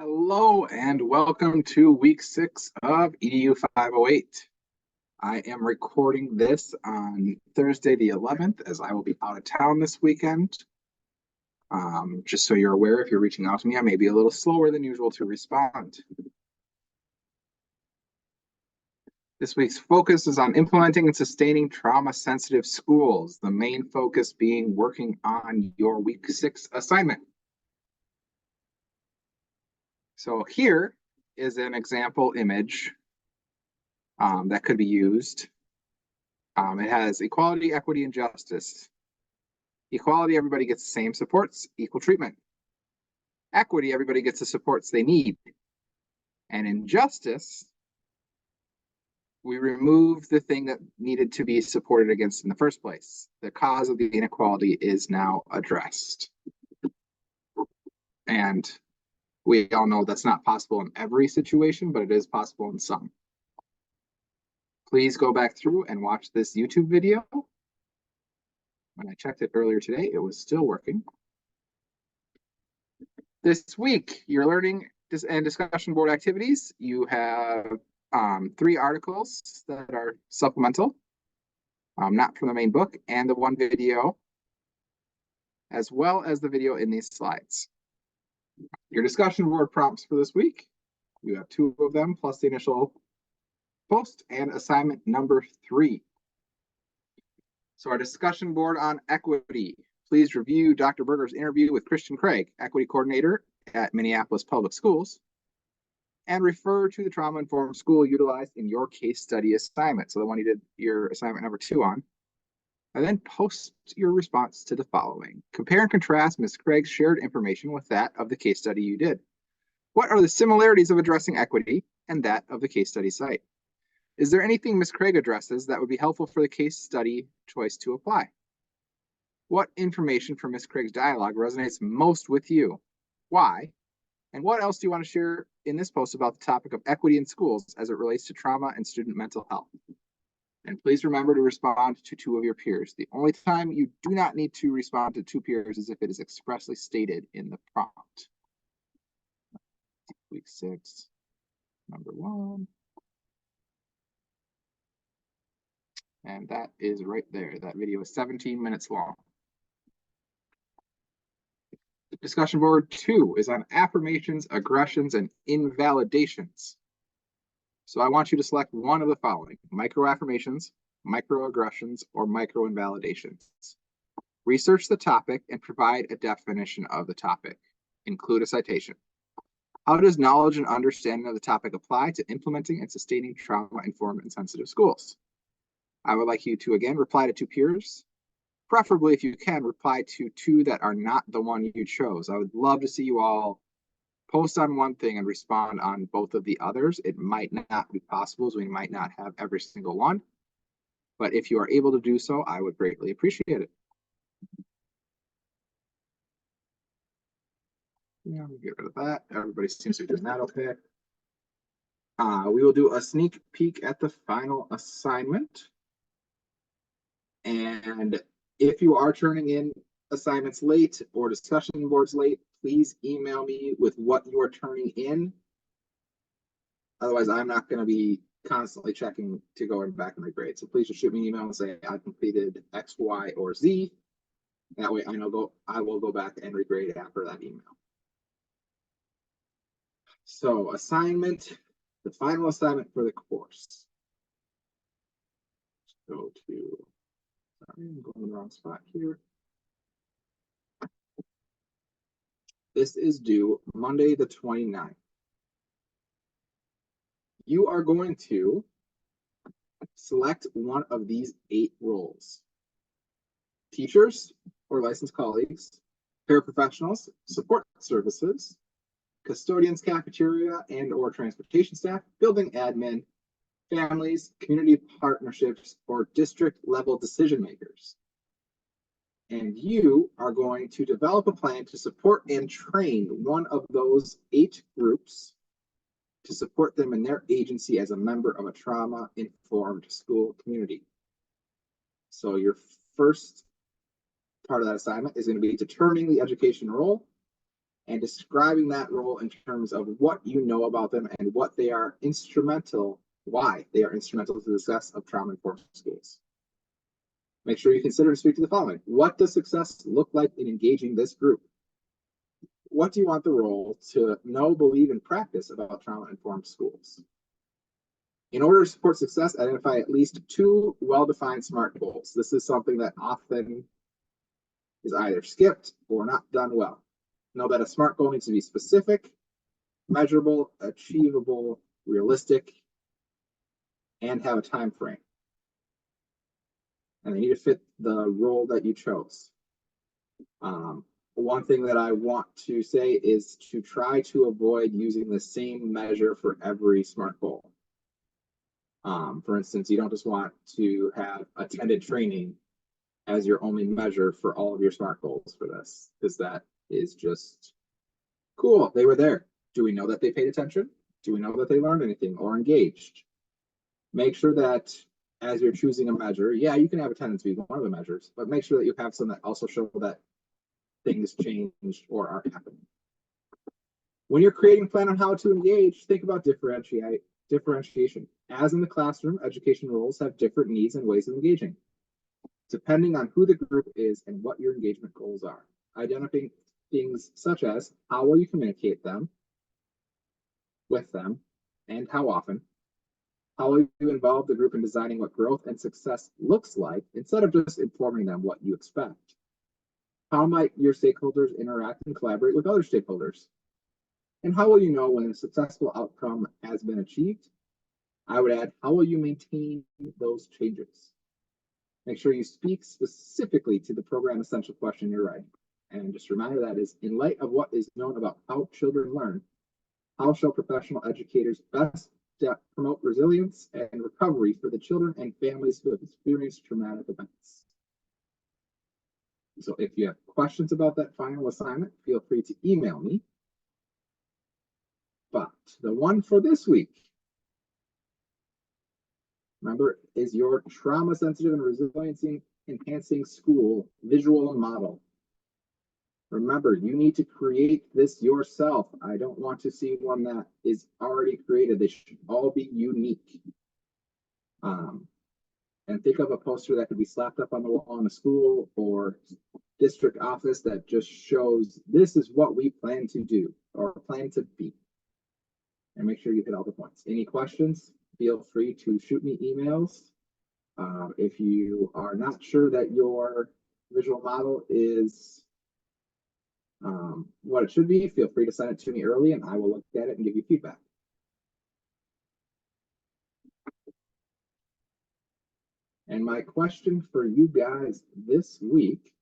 Hello and welcome to week 6 of EDU 508. I am recording this on Thursday the 11th as I will be out of town this weekend. Just so you're aware, if you're reaching out to me, I may be a little slower than usual to respond. This week's focus is on implementing and sustaining trauma-sensitive schools, the main focus being working on your week 6 assignment. So here is an example image that could be used. It has equality, equity, and justice. Equality, everybody gets the same supports, equal treatment. Equity, everybody gets the supports they need. And in justice, we remove the thing that needed to be supported against in the first place. The cause of the inequality is now addressed. And we all know that's not possible in every situation, but it is possible in some. Please go back through and watch this YouTube video. When I checked it earlier today, it was still working. This week, your learning and discussion board activities, you have 3 articles that are supplemental, not from the main book, and the 1 video, as well as the video in these slides. Your discussion board prompts for this week, you have 2 of them, plus the initial post and assignment number 3. So our discussion board on equity. Please review Dr. Berger's interview with Christian Craig, equity coordinator at Minneapolis Public Schools, and refer to the trauma-informed school utilized in your case study assignment. So the one you did your assignment number 2 on. And then post your response to the following. Compare and contrast Ms. Craig's shared information with that of the case study you did. What are the similarities of addressing equity and that of the case study site? Is there anything Ms. Craig addresses that would be helpful for the case study choice to apply? What information from Ms. Craig's dialogue resonates most with you? Why? And what else do you want to share in this post about the topic of equity in schools as it relates to trauma and student mental health? And please remember to respond to 2 of your peers. The only time you do not need to respond to 2 peers is if it is expressly stated in the prompt. Week 6, number 1. And that is right there. That video is 17 minutes long. Discussion board 2 is on affirmations, aggressions, and invalidations. So I want you to select one of the following: microaffirmations, microaggressions, or microinvalidations. Research the topic and provide a definition of the topic. Include a citation. How does knowledge and understanding of the topic apply to implementing and sustaining trauma-informed and sensitive schools? I would like you to, again, reply to 2 peers. Preferably, if you can, reply to 2 that are not the one you chose. I would love to see you all post on one thing and respond on both of the others. It might not be possible, so we might not have every single one. But if you are able to do so, I would greatly appreciate it. Yeah, we'll get rid of that. Everybody seems to be doing that okay. We will do a sneak peek at the final assignment. And if you are turning in assignments late or discussion boards late, please email me with what you are turning in. Otherwise, I'm not going to be constantly checking to go back and regrade. So please just shoot me an email and say I completed X, Y, or Z. That way I will go back and regrade after that email. So assignment, the final assignment for the course. Let's go to, sorry, I'm going in the wrong spot here. This is due Monday the 29th. You are going to select one of these 8 roles: teachers or licensed colleagues, paraprofessionals, support services, custodians, cafeteria and or transportation staff, building admin, families, community partnerships, or district level decision makers. And you are going to develop a plan to support and train one of those 8 groups to support them in their agency as a member of a trauma-informed school community. So your first part of that assignment is going to be determining the education role and describing that role in terms of what you know about them and what they are instrumental, why they are instrumental to the success of trauma-informed schools. Make sure you consider and speak to the following. What does success look like in engaging this group? What do you want the role to know, believe, and practice about trauma-informed schools? In order to support success, identify at least 2 well-defined SMART goals. This is something that often is either skipped or not done well. Know that a SMART goal needs to be specific, measurable, achievable, realistic, and have a time frame. And they need to fit the role that you chose. One thing that I want to say is to try to avoid using the same measure for every SMART goal. For instance, you don't just want to have attended training as your only measure for all of your SMART goals for this, because that is just cool. They were there. Do we know that they paid attention? Do we know that they learned anything or engaged? Make sure that as you're choosing a measure, yeah, you can have attendance be one of the measures, but make sure that you have some that also show that things changed or are happening. When you're creating a plan on how to engage, think about differentiation. As in the classroom, education roles have different needs and ways of engaging, depending on who the group is and what your engagement goals are. Identifying things such as how will you communicate with them and how often. How will you involve the group in designing what growth and success looks like instead of just informing them what you expect? How might your stakeholders interact and collaborate with other stakeholders? And how will you know when a successful outcome has been achieved? I would add, how will you maintain those changes? Make sure you speak specifically to the program essential question you're writing. And just a reminder that is, in light of what is known about how children learn, how shall professional educators best promote resilience and recovery for the children and families who have experienced traumatic events? So if you have questions about that final assignment, feel free to email me. But the one for this week, remember, is your trauma sensitive and resiliency enhancing school visual model. Remember, you need to create this yourself. I don't want to see one that is already created. They should all be unique. And think of a poster that could be slapped up on the wall in a school or district office that just shows this is what we plan to do or plan to be. And make sure you hit all the points. Any questions? Feel free to shoot me emails. If you are not sure that your visual model is what it should be, feel free to send it to me early and I will look at it and give you feedback. And my question for you guys this week,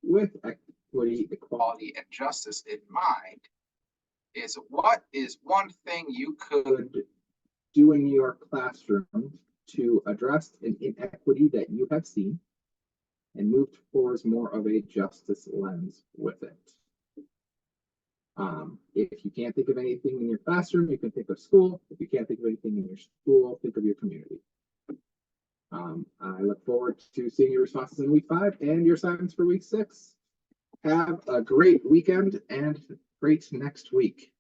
with equity, equality, and justice in mind, is what is one thing you could do in your classroom to address an inequity that you have seen and move towards more of a justice lens with it? If you can't think of anything in your classroom, you can think of school. If you can't think of anything in your school, think of your community. I look forward to seeing your responses in week 5 and your assignments for week 6. Have a great weekend and great next week.